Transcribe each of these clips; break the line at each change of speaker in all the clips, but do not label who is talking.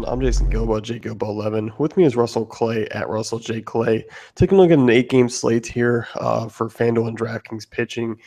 Down. I'm Jason Gilbo, J Gilbo 11. With me is Russell Clay at Russell J Clay. Taking a look at an 8-game slate here for FanDuel and DraftKings pitching.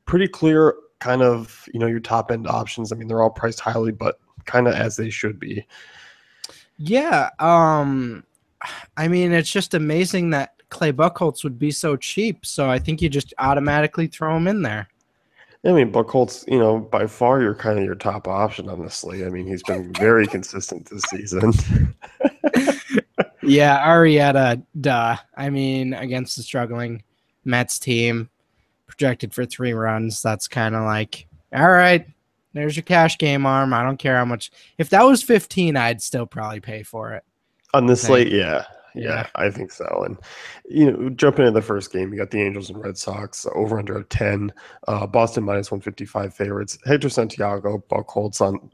Pretty clear, kind of your top end options. I mean, they're all priced highly, but kind of as they should be.
Yeah. I mean, it's just amazing that Clay Buchholz would be so cheap. So I think you just automatically throw him in there.
I mean, Buchholz, by far you're kind of your top option on the slate. I mean, he's been very consistent this season.
Yeah, Arrieta, duh. I mean, against the struggling Mets team, projected for 3 runs. That's kind of like, all right, there's your cash game arm. I don't care how much. If that was 15, I'd still probably pay for it.
On this slate, yeah, I think so. And jumping into the first game, you got the Angels and Red Sox over under of 10. Boston minus 155 favorites. Hector Santiago, Buchholz on.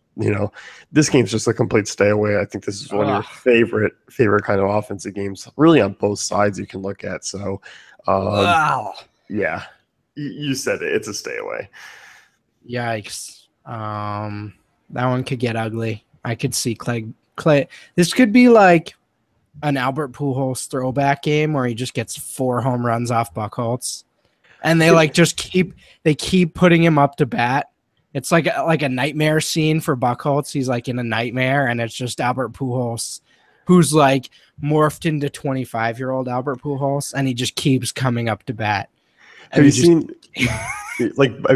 This game's just a complete stay away. I think this is one of your favorite kind of offensive games, really on both sides you can look at. So,
wow,
yeah, you said it. It's a stay away.
Yikes. That one could get ugly. I could see Clay. This could be like an Albert Pujols throwback game where he just gets 4 home runs off Buchholz, and they keep putting him up to bat. It's like a nightmare scene for Buchholz. He's like in a nightmare, and it's just Albert Pujols, who's like morphed into 25-year-old Albert Pujols, and he just keeps coming up to bat.
Have you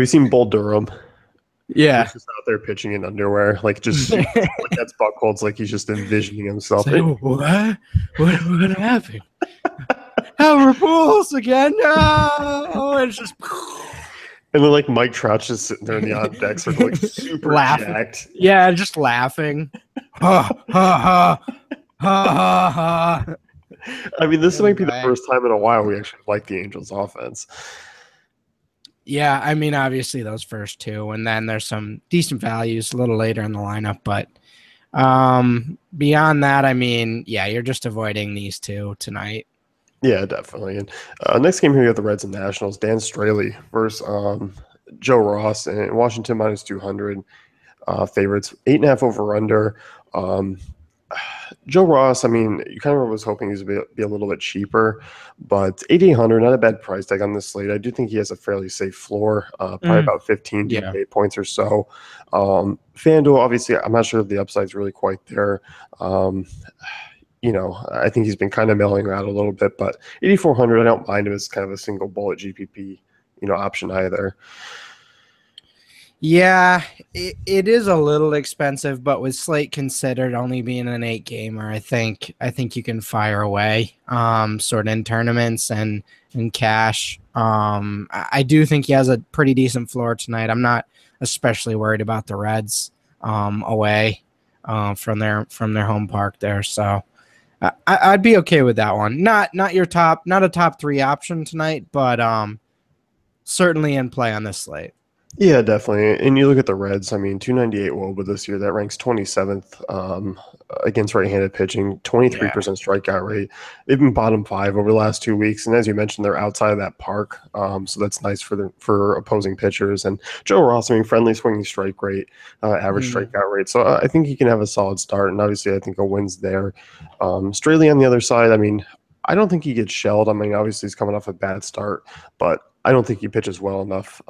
seen Bull Durham?
Yeah,
he's just out there pitching in underwear, that's Buchholz. Like he's just envisioning himself.
Like, what happened? Albert Pujols again? No, it's just.
And then like Mike Trout's just sitting there in the on deck circle, like super jacked.
Yeah, just laughing. Ha ha ha ha ha.
I mean, this might be the first time in a while we actually like the Angels offense.
Yeah, I mean, obviously those first 2, and then there's some decent values a little later in the lineup. But beyond that, I mean, yeah, you're just avoiding these 2 tonight.
Yeah, definitely. And next game here, you have the Reds and Nationals. Dan Straley versus Joe Ross and Washington minus 200 favorites. 8.5 over under. Joe Ross, I mean, you kind of was hoping he would be a little bit cheaper, but 8,800, not a bad price tag on this slate. I do think he has a fairly safe floor, probably about 15 to 8 points or so. FanDuel, obviously, I'm not sure if the upside's really quite there. I think he's been kind of milling around a little bit, but 8,400, I don't mind him as kind of a single bullet GPP, option either.
Yeah, it is a little expensive, but with slate considered only being an 8-gamer, I think you can fire away sort of in tournaments and in cash. I do think he has a pretty decent floor tonight. I'm not especially worried about the Reds away from their home park there, so I'd be okay with that one. Not a top 3 option tonight, but certainly in play on this slate.
Yeah, definitely. And you look at the Reds, I mean, 298 WOBA this year. That ranks 27th against right-handed pitching, 23% strikeout rate. They've been bottom 5 over the last 2 weeks. And as you mentioned, they're outside of that park. So that's nice for opposing pitchers. And Joe Ross, I mean, friendly swinging strike rate, average strikeout rate. So I think he can have a solid start. And obviously, I think a win's there. Straley on the other side, I mean, I don't think he gets shelled. I mean, obviously, he's coming off a bad start, but I don't think he pitches well enough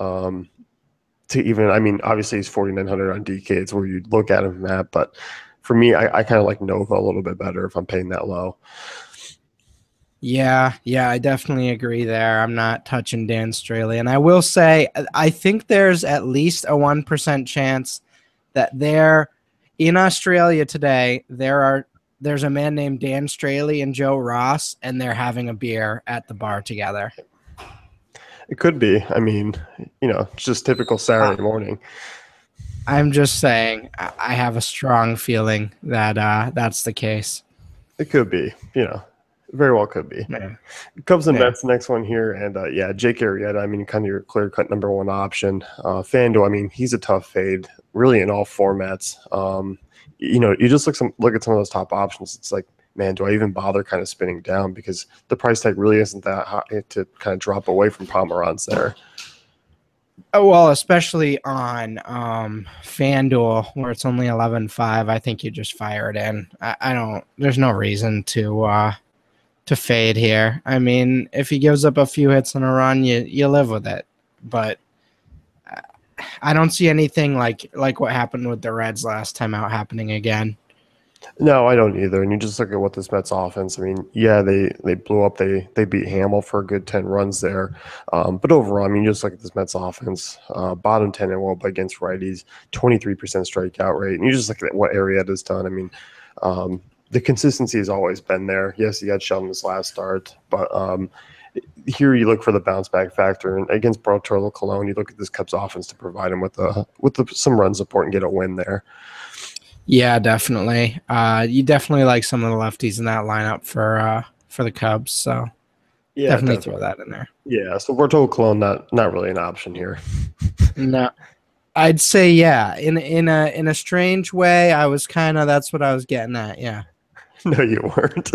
obviously he's 4,900 on DK. It's where you look at him at, but for me, I kind of like Nova a little bit better if I'm paying that low.
Yeah, I definitely agree there. I'm not touching Dan Straley. And I will say, I think there's at least a 1% chance that there in Australia today, there's a man named Dan Straley and Joe Ross, and they're having a beer at the bar together.
It could be. I mean, it's just typical Saturday morning.
I'm just saying, I have a strong feeling that that's the case.
It could be, very well could be.
Yeah.
Cubs and Mets, next one here. And Jake Arrieta, I mean, kind of your clear-cut number 1 option. FanDuel, I mean, he's a tough fade, really in all formats. You just look at some of those top options. It's like, man, do I even bother kind of spinning down because the price tag really isn't that high to kind of drop away from Pomeranz there.
Oh, well, especially on FanDuel where it's only 11-5, I think you just fire it in. I don't. There's no reason to fade here. I mean, if he gives up a few hits in a run, you live with it. But I don't see anything like what happened with the Reds last time out happening again.
No, I don't either. And you just look at what this Mets offense. I mean, yeah, they blew up. They beat Hamill for a good 10 runs there. But overall, I mean, you just look at this Mets offense. Bottom 10 in WOBA against righties, 23% strikeout rate. And you just look at what Arrieta's done. I mean, the consistency has always been there. Yes, he got shelled in his last start, but here you look for the bounce back factor. And against Bartolo Colon, you look at this Cubs offense to provide him with some run support and get a win there.
Yeah, definitely. You definitely like some of the lefties in that lineup for the Cubs. So
Yeah,
definitely throw that in there.
Yeah, so Bartolo Colon not really an option here.
No, I'd say yeah. In a strange way, I was that's what I was getting at. Yeah.
No, you weren't.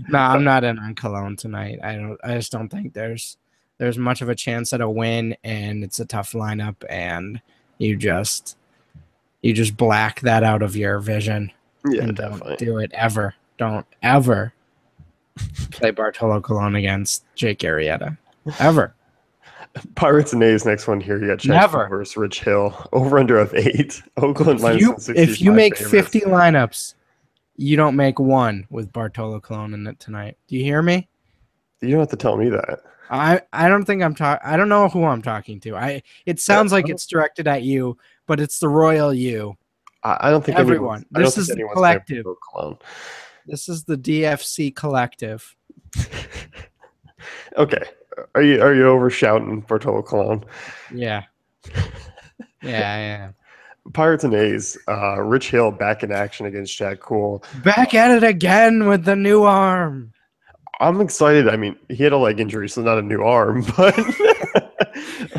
No, I'm not in on Cologne tonight. I just don't think there's much of a chance at a win, and it's a tough lineup, and you just black that out of your vision.
Yeah,
and
definitely.
Don't do it ever. Don't ever play Bartolo Colon against Jake Arrieta. Ever.
Pirates and A's next one here. You got Jack versus Rich Hill. Over under of 8. Oakland
if you make
favorites.
50 lineups, you don't make one with Bartolo Colon in it tonight. Do you hear me?
You don't have to tell me that.
I don't think I'm talking. I don't know who I'm talking to. It sounds like it's directed at you, but it's the royal you.
I don't think
everyone. This is the collective. This is the DFC collective.
Okay. Are you over shouting Bartolo Colon?
Yeah. Yeah.
Pirates and A's. Rich Hill back in action against Chad Kuhl.
Back at it again with the new arm.
I'm excited. I mean, he had a leg injury, so not a new arm, but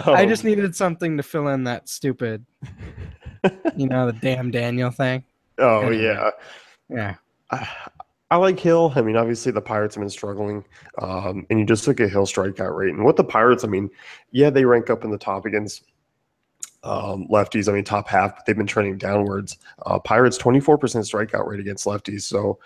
I just needed something to fill in that stupid, the damn Daniel thing.
Oh, anyway.
Yeah.
I like Hill. I mean, obviously the Pirates have been struggling, and you just look at Hill's strikeout rate. And what the Pirates, I mean, yeah, they rank up in the top against lefties. I mean, top half, but they've been trending downwards. Pirates 24% strikeout rate against lefties. So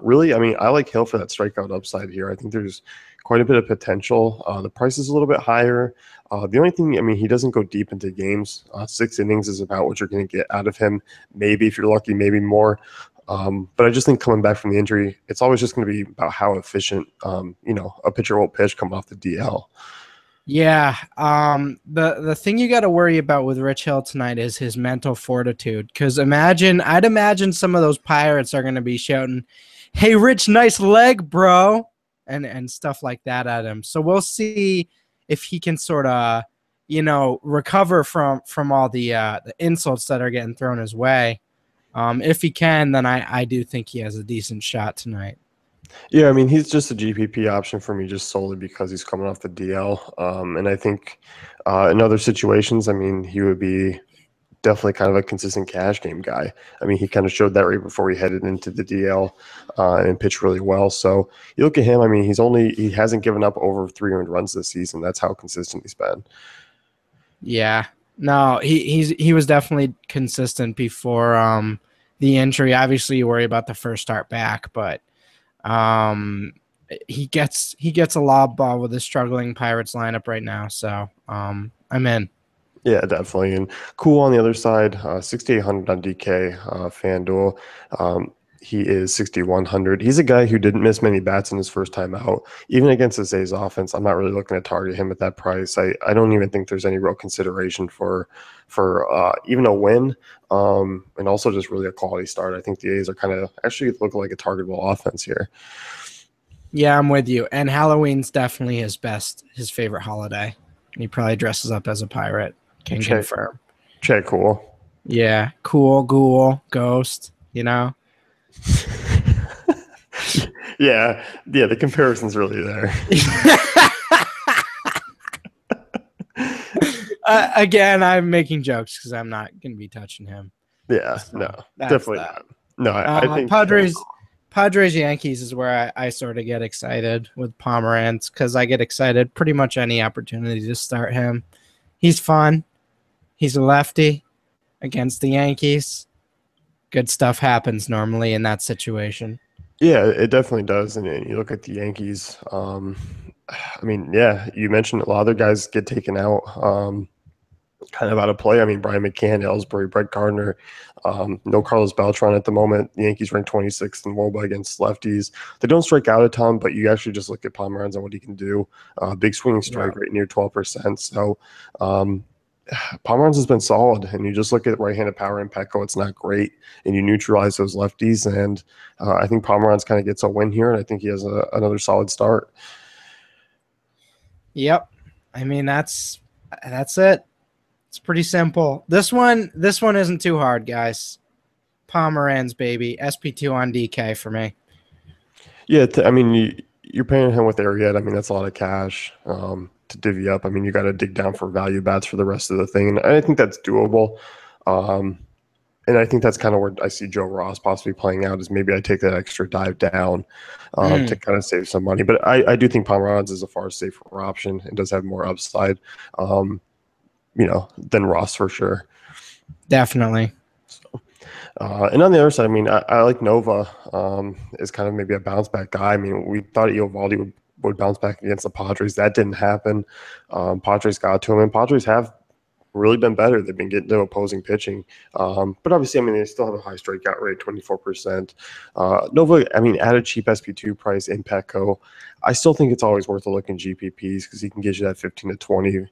really, I mean, I like Hill for that strikeout upside here. I think there's quite a bit of potential. The price is a little bit higher. The only thing, I mean, he doesn't go deep into games. 6 innings is about what you're going to get out of him. Maybe if you're lucky, maybe more. But I just think coming back from the injury, it's always just going to be about how efficient, a pitcher will pitch coming off the DL.
Yeah. The thing you got to worry about with Rich Hill tonight is his mental fortitude. Because I'd imagine some of those Pirates are going to be shouting, "Hey, Rich, nice leg, bro," and stuff like that at him. So we'll see if he can sort of, recover from all the insults that are getting thrown his way. If he can, then I do think he has a decent shot tonight.
Yeah, I mean, he's just a GPP option for me just solely because he's coming off the DL. And I think in other situations, I mean, he would be definitely kind of a consistent cash game guy. I mean, he kind of showed that right before he headed into the DL and pitched really well. So you look at him, I mean, he hasn't given up over 300 runs this season. That's how consistent he's been.
Yeah. No, he was definitely consistent before the injury. Obviously, you worry about the first start back, but he gets a lob ball with a struggling Pirates lineup right now. So I'm in.
Yeah, definitely. And Kuhl on the other side, 6,800 on DK, FanDuel. He is 6,100. He's a guy who didn't miss many bats in his first time out. Even against the A's offense, I'm not really looking to target him at that price. I don't even think there's any real consideration for even a win, and also just really a quality start. I think the A's are kind of actually look like a targetable offense here.
Yeah, I'm with you. And Halloween's definitely his favorite holiday. He probably dresses up as a pirate. Can confirm.
Check cool.
Yeah, cool, ghoul, ghost,
Yeah, the comparison's really there.
Again, I'm making jokes because I'm not going to be touching him.
Yeah, so no, definitely not. No, I think
Padres. Padres Yankees is where I sort of get excited with Pomeranz because I get excited pretty much any opportunity to start him. He's fun. He's a lefty against the Yankees. Good stuff happens normally in that situation.
Yeah, it definitely does. And you look at the Yankees. I mean, yeah, you mentioned a lot of other guys get taken out, kind of out of play. I mean, Brian McCann, Ellsbury, Brett Gardner, no Carlos Beltran at the moment. The Yankees ranked 26th in WOBA against lefties. They don't strike out a ton, but you actually just look at Pomeranz and what he can do. Big swinging strike rate near 12%. So Pomeranz has been solid, and you just look at right-handed power in Petco, it's not great, and you neutralize those lefties, and I think Pomeranz kind of gets a win here, and I think he has another solid start.
Yep. I mean, that's it. It's pretty simple. This one isn't too hard, guys. Pomeranz, baby. SP2 on DK for me.
Yeah, I mean, you're paying him with Ariette. I mean, that's a lot of cash to divvy up. I mean, you got to dig down for value bats for the rest of the thing, and I think that's doable. And I think that's kind of where I see Joe Ross possibly playing out, is maybe I take that extra dive down to kind of save some money. But I do think Pomeranz is a far safer option and does have more upside, than Ross for sure.
Definitely.
So, and on the other side, I mean, I like Nova is kind of maybe a bounce back guy. I mean, we thought Eovaldi would bounce back against the Padres. That didn't happen. Padres got to him, and Padres have really been better. They've been getting to opposing pitching. But obviously, I mean, they still have a high strikeout rate, 24%. Nova, I mean, at a cheap SP2 price in Petco, I still think it's always worth a look in GPPs because he can get you that 15 to 20.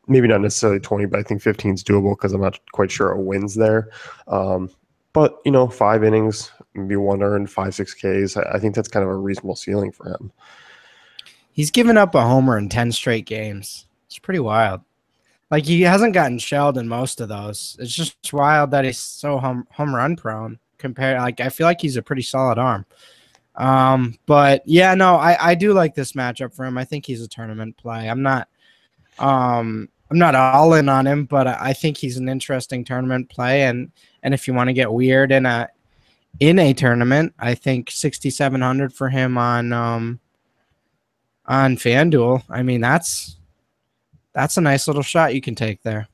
Maybe not necessarily 20, but I think 15 is doable because I'm not quite sure a win's there. But 5 innings, maybe 1 earned, 5-6 Ks. I think that's kind of a reasonable ceiling for him.
He's given up a homer in 10 straight games. It's pretty wild. Like, he hasn't gotten shelled in most of those. It's just wild that he's so home run prone compared. Like, I feel like he's a pretty solid arm. But yeah, no, I do like this matchup for him. I think he's a tournament play. I'm not all in on him, but I think he's an interesting tournament play. And if you want to get weird in a tournament, I think 6,700 for him on FanDuel. I mean, that's a nice little shot you can take there.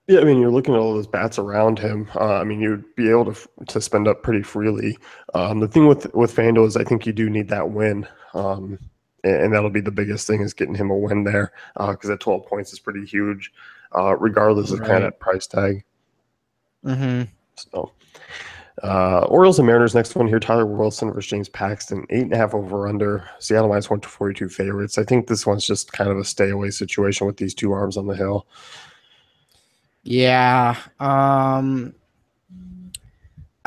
Yeah, I mean, you're looking at all those bats around him. I mean, you'd be able to spend up pretty freely. The thing with FanDuel is I think you do need that win, and that'll be the biggest thing, is getting him a win there, because at 12 points is pretty huge, regardless of kind of that price tag.
Mm-hmm.
So, Orioles and Mariners next one here. Tyler Wilson versus James Paxton, 8.5 over under. Seattle minus 142 favorites. I think this one's just kind of a stay away situation with these two arms on the hill.
Yeah. I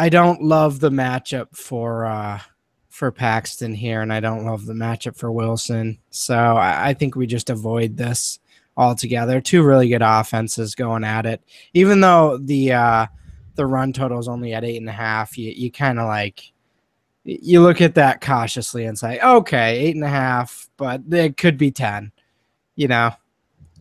don't love the matchup for Paxton here, and I don't love the matchup for Wilson. So I think we just avoid this altogether. Two really good offenses going at it. Even though the run total is only at 8.5, you kind of like, you look at that cautiously and say, okay, 8.5, but it could be 10,
Yeah,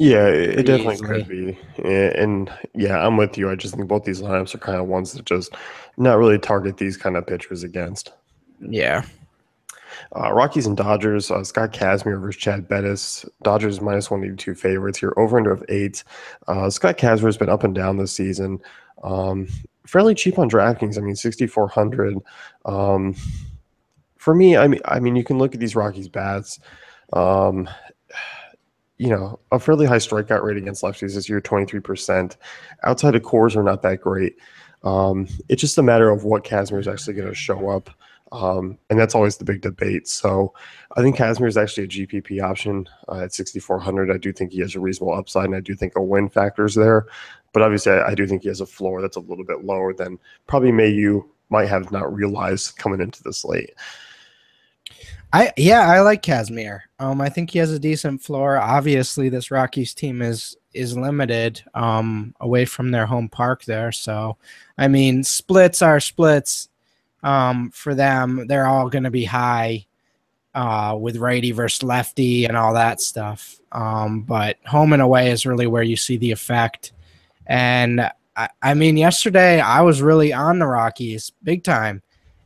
it definitely could be. And yeah, I'm with you. I just think both these lineups are kind of ones that just not really target these kind of pitchers against.
Yeah.
Rockies and Dodgers, Scott Kazmir versus Chad Bettis. Dodgers minus 182 favorites here, over under of 8. Scott Kazmir has been up and down this season. Fairly cheap on DraftKings. I mean, 6,400. For me, I mean, you can look at these Rockies bats. A fairly high strikeout rate against lefties this year, 23%. Outside of cores are not that great. It's just a matter of what Kazmir is actually going to show up. And that's always the big debate. So I think Kazmir is actually a GPP option at 6,400. I do think he has a reasonable upside, and I do think a win factor is there. But obviously, I do think he has a floor that's a little bit lower than probably you might have not realized coming into the slate.
I like Kazmir. I think he has a decent floor. Obviously, this Rockies team is limited away from their home park there. So, I mean, splits are splits for them. They're all going to be high with righty versus lefty and all that stuff. But home and away is really where you see the effect. And I mean, yesterday I was really on the Rockies big time,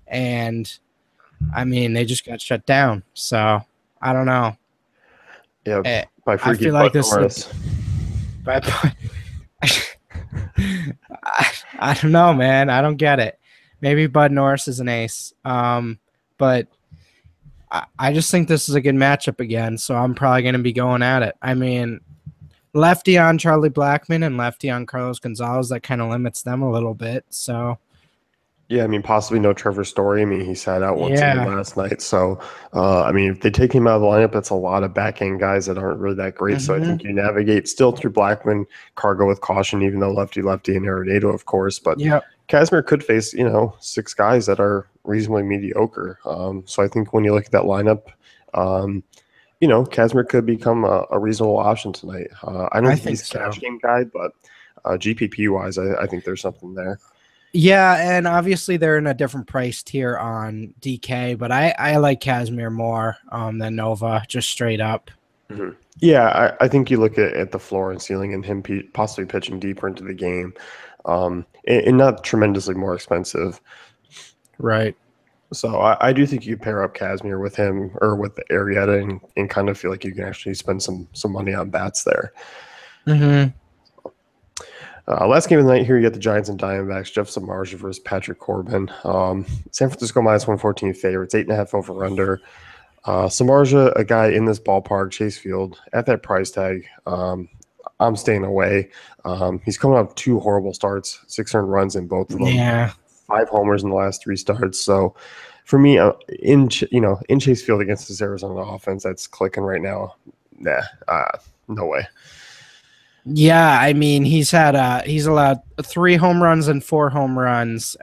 and I mean they just got shut down. So I don't know.
Yeah,
Eh,
by
I
freaky
feel
Bud
like this is
Norris.
but I don't know, man. I don't get it. Maybe Bud Norris is an ace. But I just think this is a good matchup again. So I'm probably going to be going at it. I mean, lefty on Charlie Blackmon and lefty on Carlos Gonzalez, that kind of limits them a little bit. So
Yeah, I mean, possibly no Trevor Story. I mean, he sat out once again
yeah.
last night. So, I mean, if they take him out of the lineup, that's a lot of back end guys that aren't really that great. So I
Hmm.
think you navigate still through Blackman, Cargo with caution, even though lefty and Arenado, of course. But
Yep.
Casimir could face, 6 guys that are reasonably mediocre. So I think when you look at that lineup, Casimir could become a reasonable option tonight. I don't
I
think he's
think
a cash
so.
game guy, but GPP wise, I think there's something there.
Yeah, and obviously they're in a different price tier on DK, but I like Casimir more than Nova, just straight up.
Mhm. Yeah, I think you look at the floor and ceiling and him possibly pitching deeper into the game, and not tremendously more expensive.
Right.
So I do think you pair up Casimir with him or with Arrieta and kind of feel like you can actually spend some money on bats there.
Hmm.
Last game of the night here, you got the Giants and Diamondbacks. Jeff Samardzija versus Patrick Corbin. San Francisco minus 114 favorites, 8.5 over under. Samardzija, a guy in this ballpark, Chase Field, at that price tag, I'm staying away. He's coming off 2 horrible starts, 6 earned runs in both of them,
Yeah.
5 homers in the last 3 starts. So for me, in Chase Field against this Arizona offense that's clicking right now, nah, no way.
Yeah, I mean he's allowed 3 home runs and 4 home runs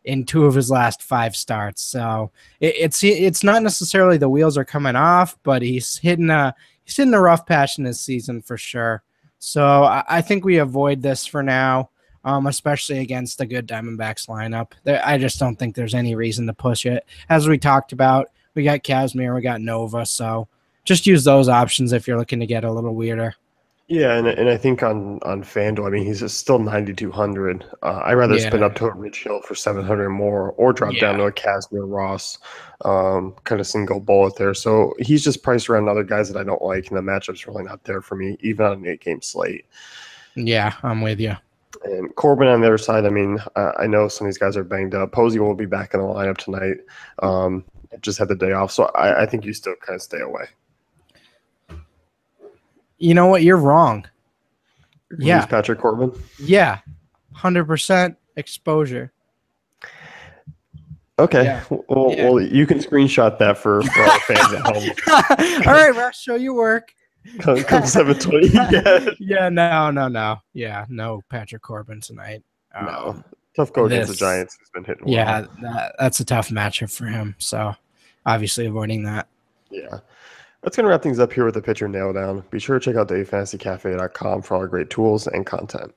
in 2 of his last 5 starts. So it's not necessarily the wheels are coming off, but he's hitting a rough patch in this season for sure. So I think we avoid this for now, especially against the good Diamondbacks lineup. I just don't think there's any reason to push it. As we talked about, we got Casimir, we got Nova, so just use those options if you're looking to get a little weirder.
Yeah, and I think on FanDuel, I mean, he's still 9,200. I'd rather spin
Yeah.
up to a Rich Hill for 700 more, or drop down
Yeah.
to a Casimir Ross, kind of single bullet there. So he's just priced around other guys that I don't like, and the matchup's really not there for me, even on an 8-game slate.
Yeah, I'm with you.
And Corbin on the other side, I mean, I know some of these guys are banged up. Posey will be back in the lineup tonight. Just had the day off, so I think you still kind of stay away.
You know what? You're wrong.
Lose
Yeah.
Patrick Corbin.
Yeah. 100% exposure.
Okay.
Yeah.
Well,
Yeah.
well, you can screenshot that for all the fans at home.
All right, Russ, show your work.
Come 720. Yeah.
Yeah, no. Yeah, no Patrick Corbin tonight.
No. Tough go against the
This,
Giants. He's been hitting
yeah,
well.
that's a tough matchup for him. So obviously avoiding that.
Yeah. That's going to wrap things up here with the pitcher nail down. Be sure to check out DaveFantasyCafe.com for all our great tools and content.